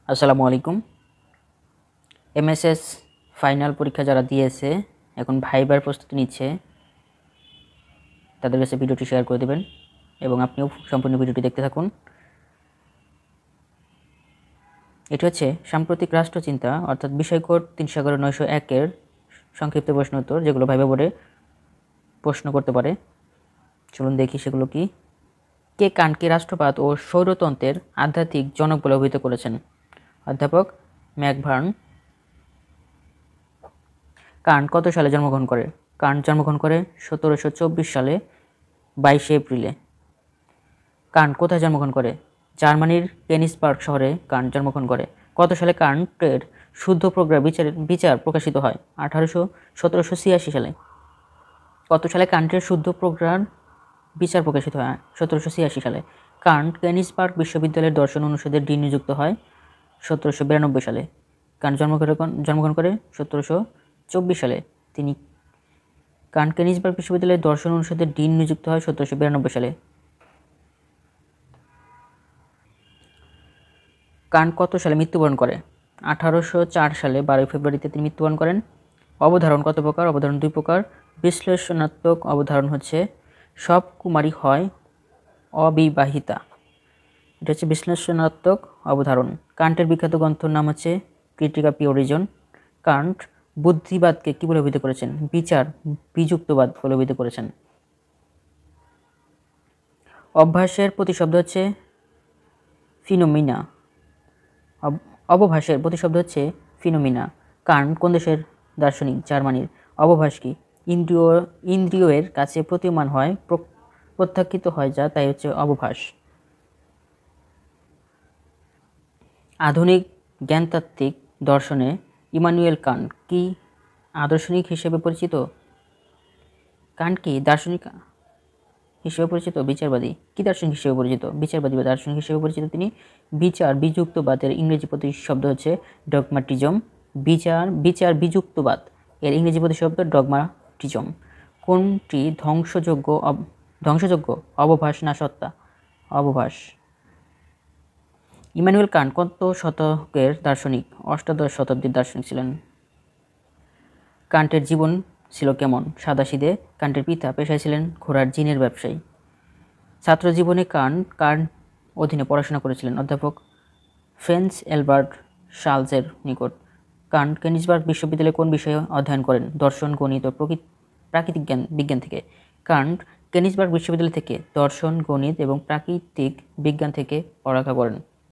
আসসালামু আলাইকুম। MSS final পরীক্ষা যারা দিয়েছে এখন ভাইবার প্রস্তুতি নিচ্ছে তাদের কাছে ভিডিওটি শেয়ার করে দেবেন এবং আপনিও সম্পূর্ণ ভিডিওটি দেখতে থাকুন। এটি হচ্ছে সাম্প্রতিক রাষ্ট্রচিন্তা অর্থাৎ বিষয়কোড ৩১১/৯০১-এর সংক্ষিপ্ত প্রশ্ন উত্তর, যেগুলো ভাইবা বোর্ডে প্রশ্ন করতে পারে। চলুন দেখি সেগুলো কি। কে কান্টকে রাষ্ট্রবাদ ও সৌরতন্ত্রের আধ্যাত্মিক জনক বলে অভিহিত করেছেন? অধ্যাপক ম্যাকভার্ন। কান্ট কত সালে জন্মগ্রহণ করে? কান্ট জন্মগ্রহণ করে ১৭২৪ সালে ২২শে এপ্রিলে। কান্ট কোথায় জন্মগ্রহণ করে? জার্মানির কেনিসবার্গ শহরে কান্ট জন্মগ্রহণ করে। কত সালে কান্টের শুদ্ধ প্রজ্ঞার বিচার প্রকাশিত হয়? ১৭৮৬ সালে। কত সালে কান্টের শুদ্ধ প্রজ্ঞার বিচার প্রকাশিত হয়? ১৭৮৬ সালে। কান্ট কেনিসবার্গ বিশ্ববিদ্যালয়ের দর্শন অনুষদের ডিন নিযুক্ত হয় ১৭৯২ সালে। কান্ট জন্মগ্রহণ করে ১৭২৪ সালে। তিনি কান্ট কেনিসবার্গ বিশ্ববিদ্যালয়ের দর্শন অনুষদের ডিন নিযুক্ত হয় ১৭৯২ সালে। কান্ট কত সালে মৃত্যুবরণ করে? ১৮০৪ সালে ১২ ফেব্রুয়ারিতে তিনি মৃত্যুবরণ করেন। অবধারণ কত প্রকার? অবধারণ ২ প্রকার। বিশ্লেষণাত্মক অবধারণ হচ্ছে সব কুমারী হয় অবিবাহিতা, এটা হচ্ছে বিশ্লেষণাত্মক অবধারণ। কান্টের বিখ্যাত গ্রন্থের নাম হচ্ছে Critique of Pure Reason. Kant বুদ্ধিবাদকে কী বলে অভিহিত করেছেন? বিচার বিযুক্তবাদ বলে অভিহিত করেছেন। অভ্যাসের প্রতিশব্দ হচ্ছে ফিনোমিনা। অবভাসের প্রতিশব্দ হচ্ছে ফিনোমিনা। কান্ট কোন দেশের দার্শনিক? জার্মানির। অবভাস কি? ইন্দ্রিয়ের কাছে প্রতীয়মান হয়, প্রত্যাখ্যিত হয় যা, তাই হচ্ছে অবভাস। আধুনিক জ্ঞানতাত্ত্বিক দর্শনে ইমানুয়েল কান্ট কি দার্শনিক হিসেবে পরিচিত? কান্ট কি দার্শনিক হিসেবে পরিচিত? বিচারবাদী। কি দার্শনিক হিসেবে পরিচিত? বিচারবাদী বা দার্শনিক হিসেবে পরিচিত তিনি। বিচার বিযুক্তবাদের ইংরেজি প্রতিশব্দ হচ্ছে ডগমাটিজম। বিচার বিযুক্তবাদ এর ইংরেজি প্রতিশব্দ ডগমাটিজম। কোনটি ধ্বংসযোগ্য অবভাস না সত্তা? অবভাস। ইমানুয়েল কান্ট কত শতকের দার্শনিক? অষ্টাদশ শতাব্দীর দার্শনিক ছিলেন। কান্টের জীবন ছিল কেমন? সাদাসিধে। কান্টের পিতা পেশায় ছিলেন ঘোড়ার জিনের ব্যবসায়ী। ছাত্র জীবনে কান্ট কার অধীনে পড়াশোনা করেছিলেন? অধ্যাপক ফ্রেন্স এলবার্ট শার্লসের নিকট। কান্ট কেনিসবার্গ বিশ্ববিদ্যালয়ে কোন বিষয়ে অধ্যয়ন করেন? দর্শন, গণিত ও প্রাকৃতিক বিজ্ঞান থেকে। কান্ট কেনিসবার্গ বিশ্ববিদ্যালয় থেকে দর্শন, গণিত এবং প্রাকৃতিক বিজ্ঞান থেকে পড়ালেখা করেন।